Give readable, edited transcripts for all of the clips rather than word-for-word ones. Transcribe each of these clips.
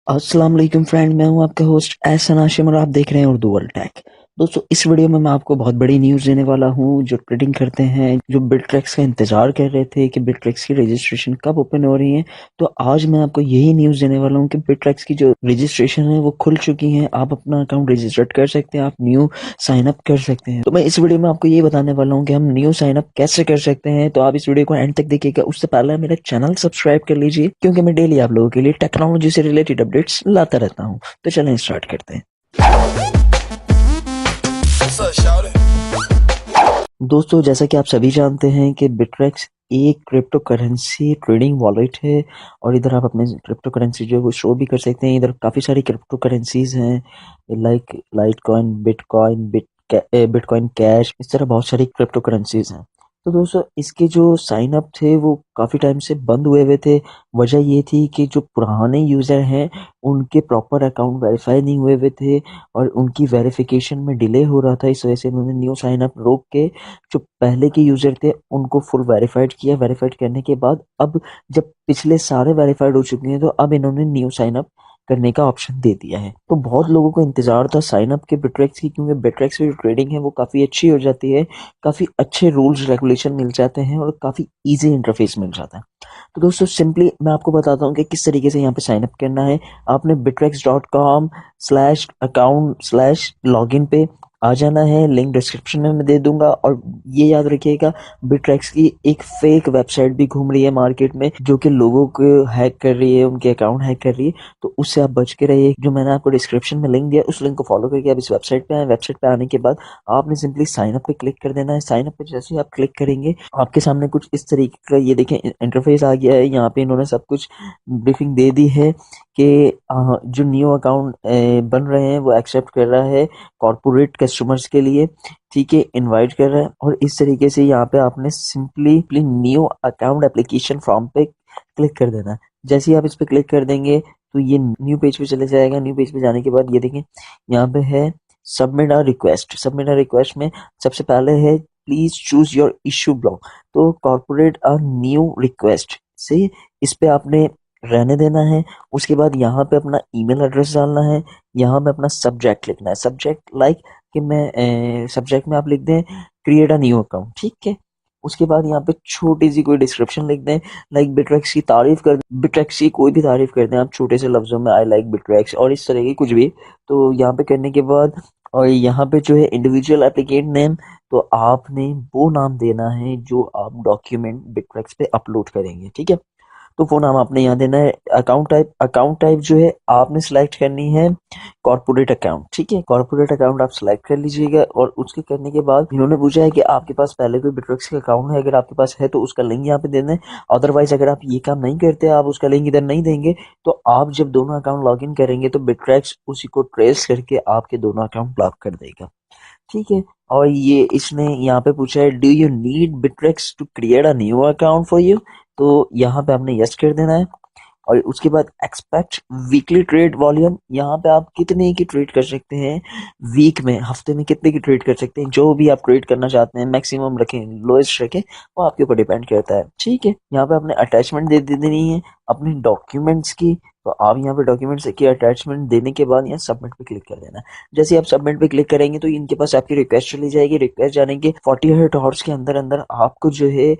अस्सलाम वालेकुम फ्रेंड, मैं हूं आपका होस्ट एहसन हाशिम और आप देख रहे हैं उर्दू वर्ल्ड टेक। दोस्तों, इस वीडियो में मैं आपको बहुत बड़ी न्यूज़ देने वाला हूं। जो ट्रेडिंग करते हैं, जो बिटट्रेक्स का इंतज़ार कर रहे थे कि बिटट्रेक्स की रजिस्ट्रेशन कब ओपन हो रही है, तो आज मैं आपको यही न्यूज़ देने वाला हूं कि बिटट्रेक्स की जो रजिस्ट्रेशन है वो खुल चुकी है। आप अपना अकाउंट रजिस्टर्ड कर सकते हैं, आप न्यू साइन अप कर सकते हैं। तो मैं इस वीडियो में आपको ये बताने वाला हूँ कि हम न्यू साइन अप कैसे कर सकते हैं। तो आप इस वीडियो को एंड तक देखिएगा। उससे पहले मेरा चैनल सब्सक्राइब कर लीजिए, क्योंकि मैं डेली आप लोगों के लिए टेक्नोलॉजी से रिलेटेड अपडेट्स लाता रहता हूँ। तो चलें स्टार्ट करते हैं। दोस्तों, जैसा कि आप सभी जानते हैं कि बिटरेक्स एक क्रिप्टो करेंसी ट्रेडिंग वॉलेट है और इधर आप अपने क्रिप्टो करेंसी जो है वो शो भी कर सकते हैं। इधर काफ़ी सारी क्रिप्टो करेंसीज हैं, लाइक लाइटकॉइन, बिटकॉइन कैश, इस तरह बहुत सारी क्रिप्टो करेंसीज हैं। तो दोस्तों, इसके जो साइन अप थे वो काफ़ी टाइम से बंद हुए हुए थे। वजह ये थी कि जो पुराने यूज़र हैं उनके प्रॉपर अकाउंट वेरीफाई नहीं हुए हुए थे और उनकी वेरिफिकेशन में डिले हो रहा था। इस वजह से उन्होंने न्यू साइन अप रोक के जो पहले के यूज़र थे उनको फुल वेरीफाइड किया। वेरीफाइड करने के बाद अब जब पिछले सारे वेरीफाइड हो चुके हैं तो अब इन्होंने न्यू साइन अप करने का ऑप्शन दे दिया है। तो बहुत लोगों को इंतजार था साइन अप के बिटरेक्स की, क्योंकि बिटरेक्स की जो ट्रेडिंग है वो काफ़ी अच्छी हो जाती है, काफ़ी अच्छे रूल्स रेगुलेशन मिल जाते हैं और काफ़ी ईजी इंटरफेस मिल जाता है। तो दोस्तों, सिंपली मैं आपको बताता हूँ कि किस तरीके से यहाँ पे साइन अप करना है। आपने bittrex.com/account/login पे आ जाना है। लिंक डिस्क्रिप्शन में मैं दे दूंगा। और ये याद रखिएगा, बिटरेक्स की एक फेक वेबसाइट भी घूम रही है मार्केट में, जो कि लोगों को हैक कर रही है, उनके अकाउंट हैक कर रही है। तो उससे आप बच के रहिए। जो मैंने आपको डिस्क्रिप्शन में लिंक दिया, उस लिंक को फॉलो करके आप इस वेबसाइट पे आए। वेबसाइट पे आने के बाद आपने सिंपली साइन अप पे क्लिक कर देना है। साइन अप पे जैसे ही आप क्लिक करेंगे, आपके सामने कुछ इस तरीके का ये देखें इंटरफेस आ गया है। यहाँ पे इन्होंने सब कुछ ब्रीफिंग दे दी है कि जो न्यू अकाउंट बन रहे हैं वो एक्सेप्ट कर रहा है कॉर्पोरेट कस्टमर्स के लिए, ठीक है, इनवाइट कर रहा है। और इस तरीके से यहाँ पे आपने simply new account application form पे क्लिक कर देना है। जैसे ही आप इस पे क्लिक कर देंगे तो ये न्यू पेज पे चले जाएगा। न्यू पेज पे जाने के बाद ये देखें, यहाँ पे है submit a request. Submit a request में सबसे पहले है please choose your issue block. तो कॉर्पोरेट अ न्यू रिक्वेस्ट से इस पे आपने रहने देना है। उसके बाद यहाँ पे अपना ईमेल एड्रेस डालना है। यहाँ पे अपना सब्जेक्ट लिखना है। सब्जेक्ट लाइक कि मैं सब्जेक्ट में आप लिख दें क्रिएट अ न्यू अकाउंट, ठीक है। उसके बाद यहाँ पे छोटी सी कोई डिस्क्रिप्शन लिख दें, लाइक बिटरेक्स की तारीफ कर दें। बिटरेक्स की कोई भी तारीफ कर दें आप छोटे से लफ्जों में, आई लाइक बिटरेक्स और इस तरह की कुछ भी। तो यहाँ पे करने के बाद और यहाँ पे जो है इंडिविजुअल एप्लीकेंट नेम, तो आपने वो नाम देना है जो आप डॉक्यूमेंट बिटरेक्स पे अपलोड करेंगे, ठीक है। तो वो नाम आपने यहाँ देना है। अकाउंट टाइप जो है आपने सिलेक्ट करनी है कॉर्पोरेट अकाउंट, ठीक है। कॉर्पोरेट अकाउंट आप सिलेक्ट कर लीजिएगा। और उसके करने के बाद इन्होंने पूछा है कि आपके पास पहले कोई बिटरेक्स का अकाउंट है। अगर आपके पास है तो उसका लिंक यहाँ पे देना है। अदरवाइज अगर आप ये काम नहीं करते, आप उसका लिंक इधर नहीं देंगे, तो आप जब दोनों अकाउंट लॉग इन करेंगे तो बिटरेक्स उसी को ट्रेस करके आपके दोनों अकाउंट ब्लॉक कर देगा, ठीक है। और ये इसने यहाँ पे पूछा है do you need Bittrex to create a new account for you. तो यहाँ पे आपने यस कर देना है। और उसके बाद एक्सपेक्ट वीकली ट्रेड वॉल्यूम, यहाँ पे आप कितने की ट्रेड कर सकते हैं वीक में, हफ्ते में कितने की ट्रेड कर सकते हैं, जो भी आप ट्रेड करना चाहते हैं। मैक्सिमम रखें, लोएस्ट रखें, वो आपके ऊपर डिपेंड करता है, ठीक है। यहाँ पे आपने अटैचमेंट दे देनी है अपने डॉक्यूमेंट्स की। तो आप यहाँ पे डॉक्यूमेंट्स की अटैचमेंट देने के बाद यहाँ सबमिट पे क्लिक कर देना है। जैसे आप सबमिट पे क्लिक करेंगे तो इनके पास आपकी रिक्वेस्ट चली जाएगी। रिक्वेस्ट जाने के 48 आवर्स के अंदर अंदर आपको जो है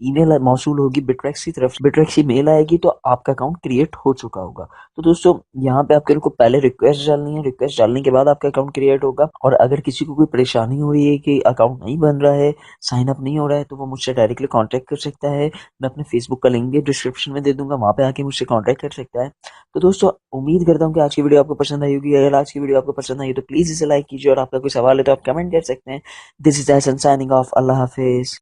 ईमेल मौसूल होगी बिटरेक्स की तरफ से। बिटरेक्स की मेल आएगी तो आपका अकाउंट क्रिएट हो चुका होगा। तो दोस्तों, यहाँ पे आपके को पहले रिक्वेस्ट डालनी है। रिक्वेस्ट डालने के बाद आपका अकाउंट क्रिएट होगा। और अगर किसी को कोई परेशानी हो रही है कि अकाउंट नहीं बन रहा है, साइन अप नहीं हो रहा है, तो वो मुझसे डायरेक्टली कांटेक्ट कर सकता है। मैं अपने फेसबुक का लिंक भी डिस्क्रिप्शन में दे दूंगा, वहां पे आके मुझसे कांटेक्ट कर सकता है। तो दोस्तों, उम्मीद करता हूँ कि आज की वीडियो आपको पसंद आई होगी। अगर आज की वीडियो आपको पसंद आई तो प्लीज इसे लाइक कीजिए और आपका कोई सवाल है तो आप कमेंट कर सकते हैं। This is Ehsan signing off. अल्लाह हाफिज।